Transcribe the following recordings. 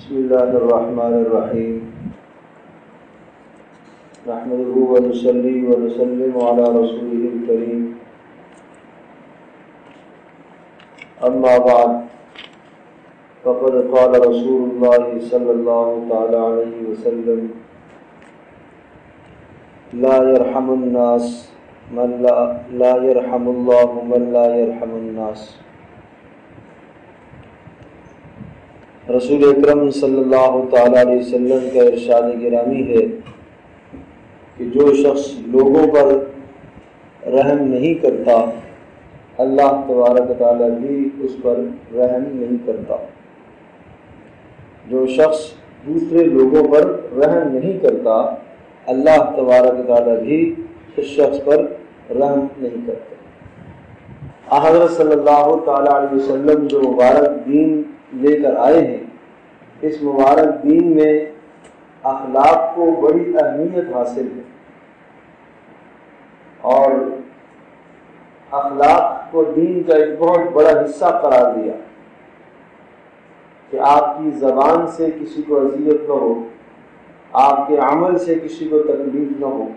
بسم اللہ الرحمن الرحیم نحمده ونصلی ونسلم علی رسوله الکریم اما بعد فقد قال رسول اللہ صلی اللہ تعالی علیہ وسلم لا يرحم الناس من لا يرحم اللہ من لا يرحم الناس۔ رسول اکرم صلی اللہ تعالی علیہ وسلم کا ارشاد گرامی ہے کہ جو شخص لوگوں پر رحم نہیں کرتا اللہ تبارک تعالیٰ بھی اس پر رحم نہیں کرتا۔ جو شخص دوسرے لوگوں پر رحم نہیں کرتا اللہ تبارک تعالیٰ بھی اس شخص پر رحم نہیں کرتا۔ حضرت صلی اللہ تعالیٰ علیہ وسلم جو مبارک دین لے کر آئے ہیں، اس مبارک دین میں اخلاق کو بڑی اہمیت حاصل ہے، اور اخلاق کو دین کا ایک بہت بڑا حصہ قرار دیا کہ آپ کی زبان سے کسی کو اذیت نہ ہو، آپ کے عمل سے کسی کو تکلیف نہ ہو،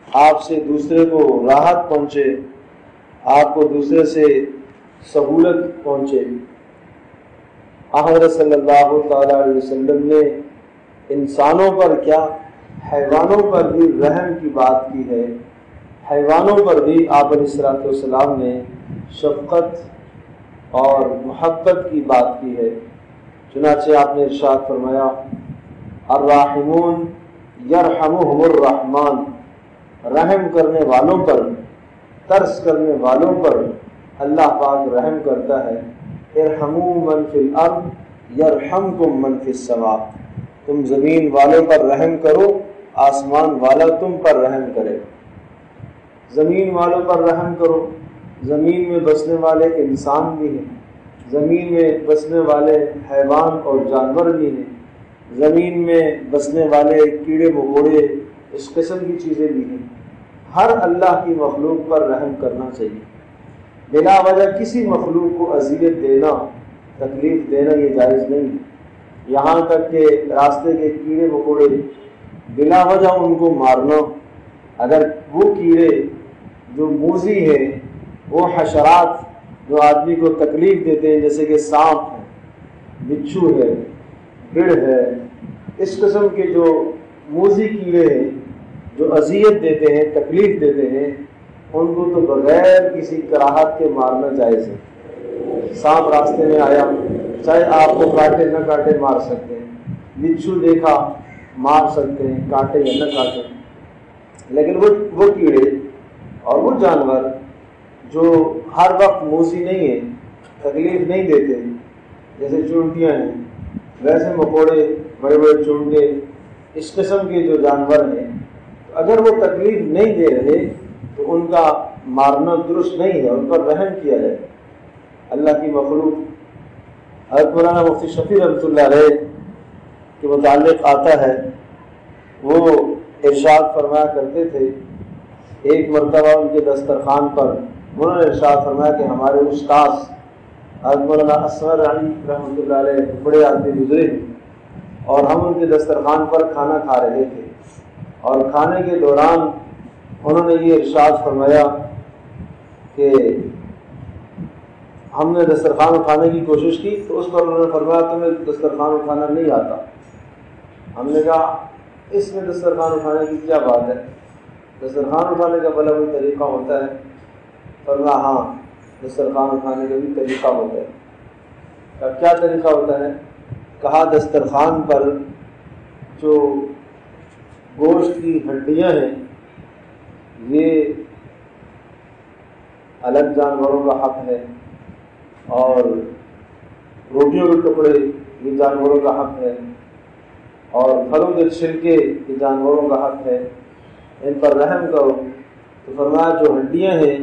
آپ سے دوسرے کو راحت پہنچے، آپ کو دوسرے سے سہولت پہنچے۔ حضرت صلی اللہ تعالیٰ علیہ وسلم نے انسانوں پر کیا حیوانوں پر بھی رحم کی بات کی ہے۔ حیوانوں پر بھی آپ علیہ السلام نے شفقت اور محبت کی بات کی ہے۔ چنانچہ آپ نے ارشاد فرمایا الراحمون یرحمہم الرحمن، رحم کرنے والوں پر، ترس کرنے والوں پر اللہ پاک رحم کرتا ہے۔ ارحموا من فی الارض یرحمکم من فی السماء، تم زمین والوں پر رحم کرو آسمان والا تم پر رحم کرے۔ زمین والوں پر رحم کرو، زمین میں بسنے والے انسان بھی ہیں، زمین میں بسنے والے حیوان اور جانور بھی ہیں، زمین میں بسنے والے کیڑے مکوڑے اس قسم کی چیزیں بھی ہیں۔ ہر اللہ کی مخلوق پر رحم کرنا چاہیے۔ بلا وجہ کسی مخلوق کو اذیت دینا، تکلیف دینا یہ جائز نہیں ہے۔ یہاں تک کہ راستے کے کیڑے مکوڑے بلا وجہ ان کو مارنا، اگر وہ کیڑے جو موذی ہیں، وہ حشرات جو آدمی کو تکلیف دیتے ہیں جیسے کہ سانپ ہے، بچھو ہے، بڑھ ہے، اس قسم کے جو موذی کیڑے ہیں جو اذیت دیتے ہیں، تکلیف دیتے ہیں، ان کو تو بغیر کسی کراہت کے مارنا جائز ہے۔ سانپ راستے میں آیا، چاہے آپ کو کاٹے نہ کاٹے مار سکتے ہیں، بچھو دیکھا مار سکتے ہیں، کاٹے یا نہ کاٹے، لیکن وہ کیڑے اور وہ جانور جو ہر وقت موذی نہیں ہیں، تکلیف نہیں دیتے، جیسے چونٹیاں ہیں، ویسے مکوڑے، بڑے بڑے چونٹے، اس قسم کے جو جانور ہیں، اگر وہ تکلیف نہیں دے رہے تو ان کا مارنا درست نہیں ہے، ان پر رحم کیا جائے۔ اللہ کی مخلوق حضرت مولانا مفتی شفیع رحمۃ اللہ علیہ کے متعلق آتا ہے، وہ ارشاد فرمایا کرتے تھے، ایک مرتبہ ان کے دسترخوان پر انہوں نے ارشاد فرمایا کہ ہمارے استاذ حضرت مولانا اصغر علی رحمۃ اللہ علیہ بڑے آدمی گزرے اور ہم ان کے دسترخوان پر کھانا کھا رہے تھے، اور کھانے کے دوران انہوں نے یہ ارشاد فرمایا کہ ہم نے دسترخوان اٹھانے کی کوشش کی تو اس پر انہوں نے فرمایا تمہیں دسترخوان اٹھانا نہیں آتا۔ ہم نے کہا اس میں دسترخوان اٹھانے کی کیا بات ہے، دسترخوان اٹھانے کا بھلا کوئی طریقہ ہوتا ہے؟ فرمایا ہاں، دسترخوان اٹھانے کا بھی طریقہ ہوتا ہے۔ کہا کیا طریقہ ہوتا ہے؟ کہا دسترخوان پر جو گوشت کی ہڈیاں ہیں یہ الگ جانوروں کا حق ہے، اور روٹیوں کے ٹکڑے یہ جانوروں کا حق ہے، اور پھلوں کے چھلکے یہ جانوروں کا حق ہے، ان پر رحم کرو۔ تو فرمایا جو ہڈیاں ہیں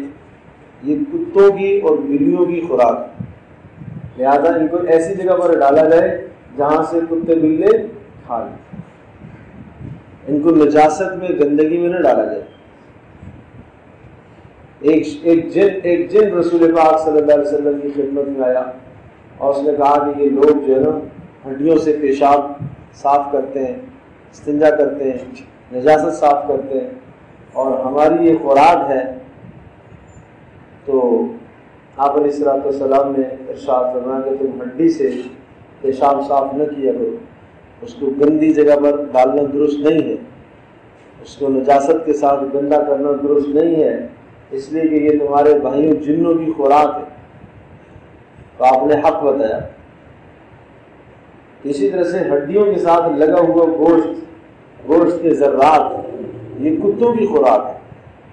یہ کتوں کی اور بلیوں کی خوراک ہے، لہذا ان کو ایسی جگہ پر ڈالا جائے جہاں سے کتے بلے کھا لیں، ان کو نجاست میں، گندگی میں نہ ڈالا جائے۔ ایک جن رسول پاک صلی اللہ علیہ وسلم کی خدمت میں آیا اور اس نے کہا کہ یہ لوگ جو ہے نا ہڈیوں سے پیشاب صاف کرتے ہیں، استنجا کرتے ہیں، نجاست صاف کرتے ہیں، اور ہماری یہ خوراک ہے، تو آپ علیہ الصلوۃ والسلام نے ارشاد فرمایا کہ تم ہڈی سے پیشاب صاف نہ کیا کرو، اس کو گندی جگہ پر ڈالنا درست نہیں ہے، اس کو نجاست کے ساتھ گندا کرنا درست نہیں ہے، اس لیے کہ یہ تمہارے بھائیوں جنوں کی خوراک ہے۔ تو آپ نے حق بتایا۔ اسی طرح سے ہڈیوں کے ساتھ لگا ہوا گوشت کے ذرات، یہ کتوں کی خوراک ہے،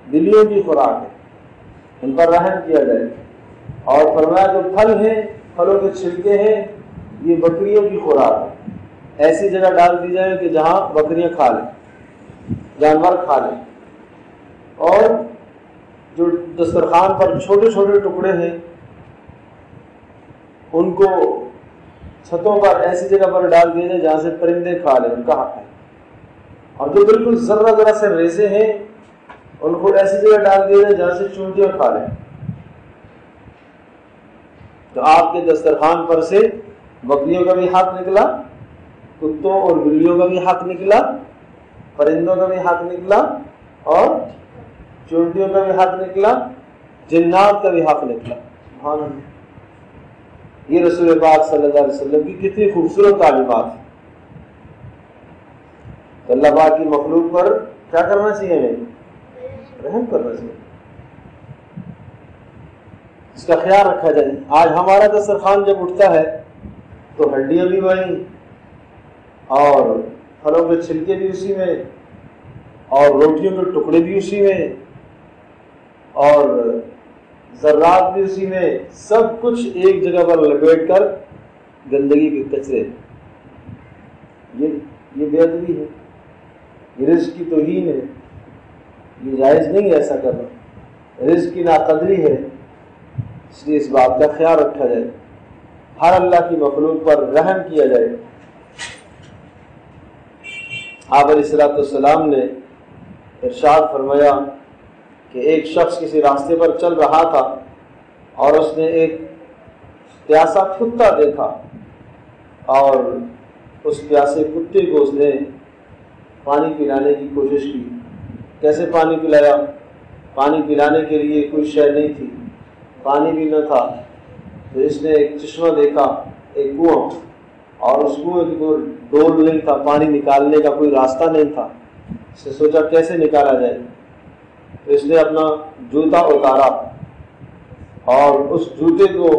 بلیوں کی خوراک ہے، ان پر رحم کیا جائے۔ اور فرمایا جو پھل ہیں، پھلوں کے چھلکے ہیں، یہ بکریوں کی خوراک ہے، ایسی جگہ ڈال دی جائے کہ جہاں بکریاں کھا لیں، جانور کھا لیں۔ اور جو دسترخوان پر چھوٹے چھوٹے ٹکڑے ہیں، ان کو چھتوں پر ایسی جگہ پر ڈال دیا جائے جہاں سے پرندے کھا لیں، ان کا حق ہے۔ اور جو بالکل ذرہ سے ریزے ہیں، ان کو ایسی جگہ ڈال دیا جائے جہاں سے چونٹیاں کھا لیں۔ تو آپ کے دسترخوان پر سے بکریوں کا بھی حق نکلا، کتوں اور بلیوں کا بھی حق نکلا، پرندوں کا بھی حق نکلا، اور چونٹیوں کا بھی حق نکلا، جنات کا بھی حق نکلا۔ سبحان اللہ! یہ رسول پاک صلی اللہ علیہ وسلم کی کتنی خوبصورت تعلیمات ہیں۔ تو اللہ پاک کی مخلوق پر کیا کرنا چاہیے؟ ہمیں رحم کرنا چاہیے، اس کا خیال رکھا جائے۔ آج ہمارا دسترخوان جب اٹھتا ہے تو ہڈیاں بھی وہیں، اور پھلوں کے چھلکے بھی اسی میں، اور روٹیوں کے ٹکڑے بھی اسی میں، اور ذرات بھی اسی میں، سب کچھ ایک جگہ پر لپیٹ کر گندگی کے کچرے۔ یہ بے ادبی ہے، یہ رزق کی توہین ہے، یہ جائز نہیں ہے ایسا کرنا، رزق کی ناقدری ہے۔ اس لیے اس بات کا خیال رکھا جائے، ہر اللہ کی مخلوق پر رحم کیا جائے۔ آپ علیہ الصلوۃ والسلام نے ارشاد فرمایا کہ ایک شخص کسی راستے پر چل رہا تھا اور اس نے ایک پیاسا کتا دیکھا، اور اس پیاسے کتے کو اس نے پانی پلانے کی کوشش کی۔ کیسے پانی پلایا؟ پانی پلانے کے لیے کوئی شے نہیں تھی، پانی بھی نہ تھا، تو اس نے ایک چشمہ دیکھا، ایک کنواں، اور اس کنویں کی کوئی ڈول نہیں تھا، پانی نکالنے کا کوئی راستہ نہیں تھا۔ اس نے سوچا کیسے نکالا جائے، تو اس نے اپنا جوتا اتارا اور اس جوتے کو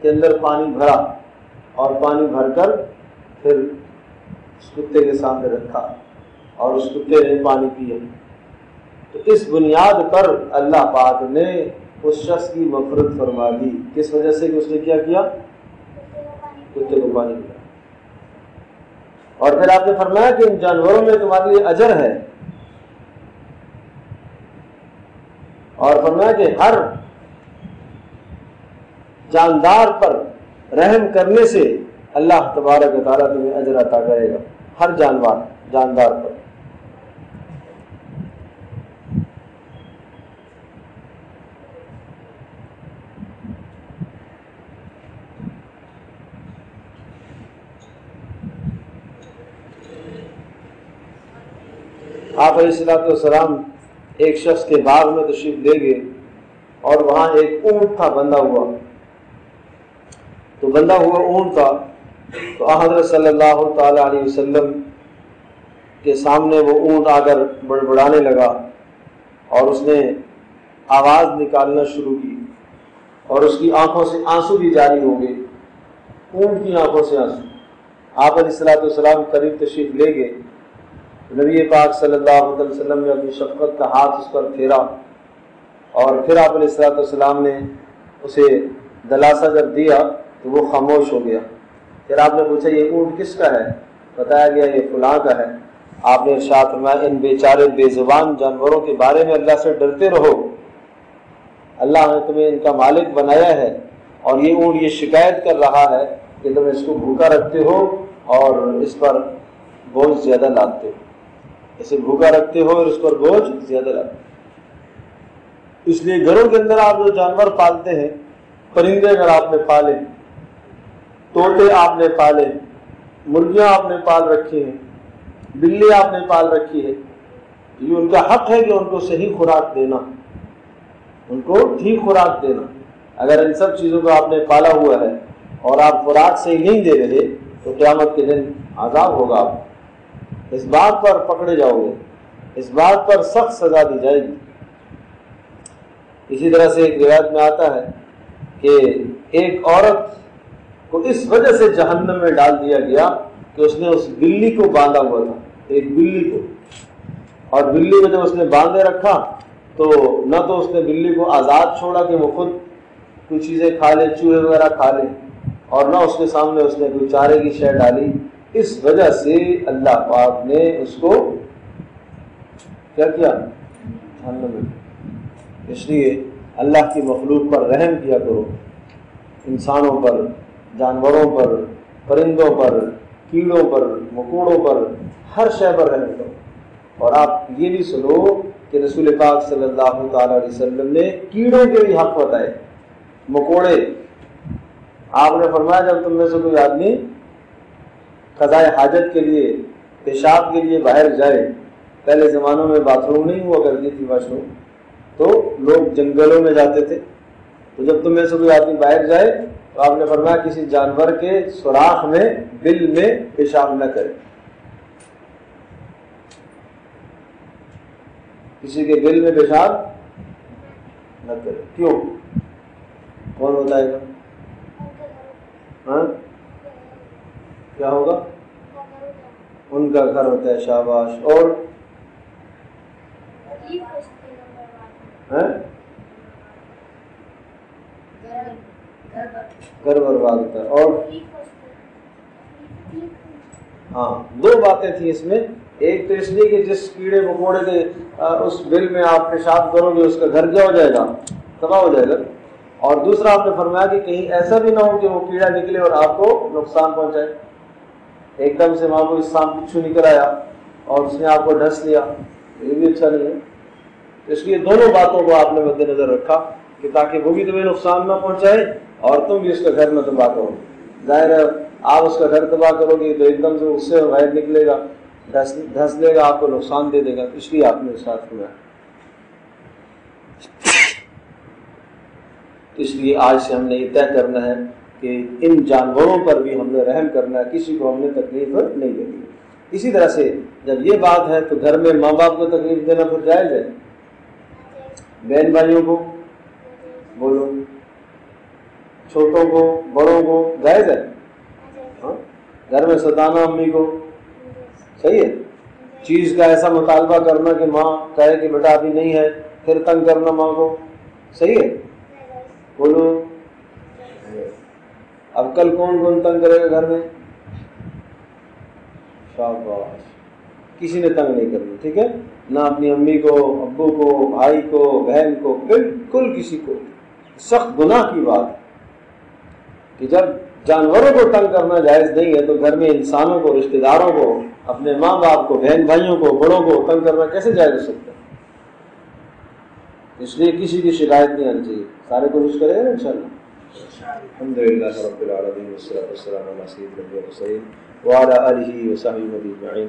کے اندر پانی بھرا، اور پانی بھر کر پھر اس کتے کے سامنے رکھا، اور اس کتے نے پانی پیا۔ تو اس بنیاد پر اللہ پاک نے اس شخص کی مغفرت فرما دی۔ کس وجہ سے کہ اس نے کیا کیا؟ کتے کو پانی پیا۔ اور پھر آپ نے فرمایا کہ ان جانوروں میں تمہارے لیے اجر ہے، اور فرمایا کہ ہر جاندار پر رحم کرنے سے اللہ تبارک و تعالیٰ تمہیں اجر عطا کرے گا، ہر جاندار پر۔ آپ علیہ الصلوۃ والسلام ایک شخص کے باغ میں تشریف لے گئے، اور وہاں ایک اونٹ تھا بندھا ہوا۔ تو بندھا ہوا اونٹ تھا، تو حضرت صلی اللہ تعالی علیہ وسلم کے سامنے وہ اونٹ آ کر بڑبڑانے لگا، اور اس نے آواز نکالنا شروع کی، اور اس کی آنکھوں سے آنسو بھی جاری ہو گئے، اونٹ کی آنکھوں سے آنسو۔ آپ علیہ الصلوۃ والسلام قریب تشریف لے گئے، نبی پاک صلی اللہ علیہ وسلم نے اپنی شفقت کا ہاتھ اس پر پھیرا، اور پھر آپ علیہ الصلوۃ والسلام نے اسے دلاسا جب دیا تو وہ خاموش ہو گیا۔ پھر آپ نے پوچھا یہ اونٹ کس کا ہے؟ بتایا گیا یہ فلاں کا ہے۔ آپ نے ارشاد فرمایا ان بیچارے بے زبان جانوروں کے بارے میں اللہ سے ڈرتے رہو، اللہ نے تمہیں ان کا مالک بنایا ہے، اور یہ اونٹ یہ شکایت کر رہا ہے کہ تم اس کو بھوکا رکھتے ہو اور اس پر بوجھ زیادہ لاتے ہو، اسے بھوکا رکھتے ہو اور اس پر بوجھ زیادہ لاتے ہو۔ اس لیے گھروں کے اندر آپ جو جانور پالتے ہیں، پرندے اگر آپ نے پالے، طوطے آپ نے پالے، مرغیاں آپ نے پال رکھی ہیں، بلی آپ نے پال رکھی ہے، یہ ان کا حق ہے کہ ان کو صحیح خوراک دینا، ان کو ٹھیک خوراک دینا۔ اگر ان سب چیزوں کو آپ نے پالا ہوا ہے اور آپ خوراک صحیح نہیں دے رہے تو قیامت کے دن عذاب ہوگا، آپ اس بات پر پکڑے جاؤ گے، اس بات پر سخت سزا دی جائے گی۔ اسی طرح سے ایک روایت میں آتا ہے کہ ایک عورت کو اس وجہ سے جہنم میں ڈال دیا گیا کہ اس نے اس بلی کو باندھا ہوا تھا، ایک بلی کو، اور بلی کو جب اس نے باندھے رکھا تو نہ تو اس نے بلی کو آزاد چھوڑا کہ وہ خود کوئی چیزیں کھا لے، چوہے وغیرہ کھا لے، اور نہ اس کے سامنے اس نے کوئی چارے کی شے ڈالی۔ اس وجہ سے اللہ پاک نے اس کو کیا کیا؟ جہنم میں۔ اس لیے اللہ کی مخلوق پر رحم کیا کرو، انسانوں پر، جانوروں پر، پرندوں پر، کیڑوں پر، مکوڑوں پر، ہر شے پر رحم کرو۔ اور آپ یہ بھی سنو کہ رسول پاک صلی اللہ تعالی علیہ وسلم نے کیڑوں کے بھی حق بتائے، مکوڑے۔ آپ نے فرمایا جب تم میں سے کوئی آدمی قضاء حاجت کے لیے، پیشاب کے لیے باہر جائے، پہلے زمانوں میں باتھ روم نہیں ہوا کرتی تھی، واش روم، تو لوگ جنگلوں میں جاتے تھے، تو جب تم میں سے کوئی آدمی باہر جائے تو آپ نے فرمایا کسی جانور کے سوراخ میں، بل میں پیشاب نہ کرے، کسی کے بل میں پیشاب نہ کرے۔ کیوں؟ کون بتائے گا؟ ہاں کیا ہوگا؟ ان کا گھر ہوتا ہے، شاباش۔ اور گھر برباد ہوتا ہے، اور ہاں دو باتیں تھیں اس میں، ایک تو اس لیے کہ جس کیڑے مکوڑے کے اس بل میں آپ پیشاب کرو گے اس کا گھر کیا ہو جائے گا؟ تباہ ہو جائے گا، اور دوسرا آپ نے فرمایا کہ کہیں ایسا بھی نہ ہو کہ وہ کیڑا نکلے اور آپ کو نقصان پہنچائے، ایک دم سے وہاں کو سانپ بچھو نکل آیا اور اس نے آپ کو ڈس لیا، یہ بھی اچھا نہیں ہے۔ اس لیے دونوں باتوں کو آپ نے مد نظر رکھا کہ تاکہ وہ بھی تمہیں نقصان نہ پہنچائے اور تم بھی اس کا گھر نہ تباہ کرو۔ ظاہر ہے آپ اس کا گھر تباہ کرو گے تو ایک دم سے اس سے باہر نکلے گا، دھس لے گا، آپ کو نقصان دے دے گا، اس لیے آپ نے ارشاد کیا۔ اس لیے آج سے ہم نے یہ طے کرنا ہے کہ ان جانوروں پر بھی ہم نے رحم کرنا ہے، کسی کو ہم نے تکلیف نہیں دینی۔ اسی طرح سے جب یہ بات ہے تو گھر میں ماں باپ کو تکلیف دینا پھر جائز ہے؟ بہن بھائیوں کو بولو، چھوٹوں کو، بڑوں کو جائز ہے؟ ہاں، گھر میں ستانا امی کو صحیح ہے؟ چیز کا ایسا مطالبہ کرنا کہ ماں کہے کہ بیٹا ابھی نہیں ہے، پھر تنگ کرنا ماں کو صحیح ہے؟ بولو۔ اب کل کون کون تنگ کرے گا گھر میں؟ شاباش، کسی نے تنگ نہیں کرنا، ٹھیک ہے؟ نہ اپنی امی کو، ابو کو، بھائی کو، بہن کو، بالکل کسی کو۔ سخت گناہ کی بات کہ جب جانوروں کو تنگ کرنا جائز نہیں ہے تو گھر میں انسانوں کو، رشتہ داروں کو، اپنے ماں باپ کو، بہن بھائیوں کو، بڑوں کو تنگ کرنا کیسے جائز ہو سکتا ہے؟ اس لیے کسی کی شکایت نہیں آنی چاہیے، سارے کوشش کریں گے نا انشاءاللہ۔ الحمدللہ رب العالمین والصلاۃ والسلام علی سیدنا محمد وعلی آلہ وصحبہ اجمعین۔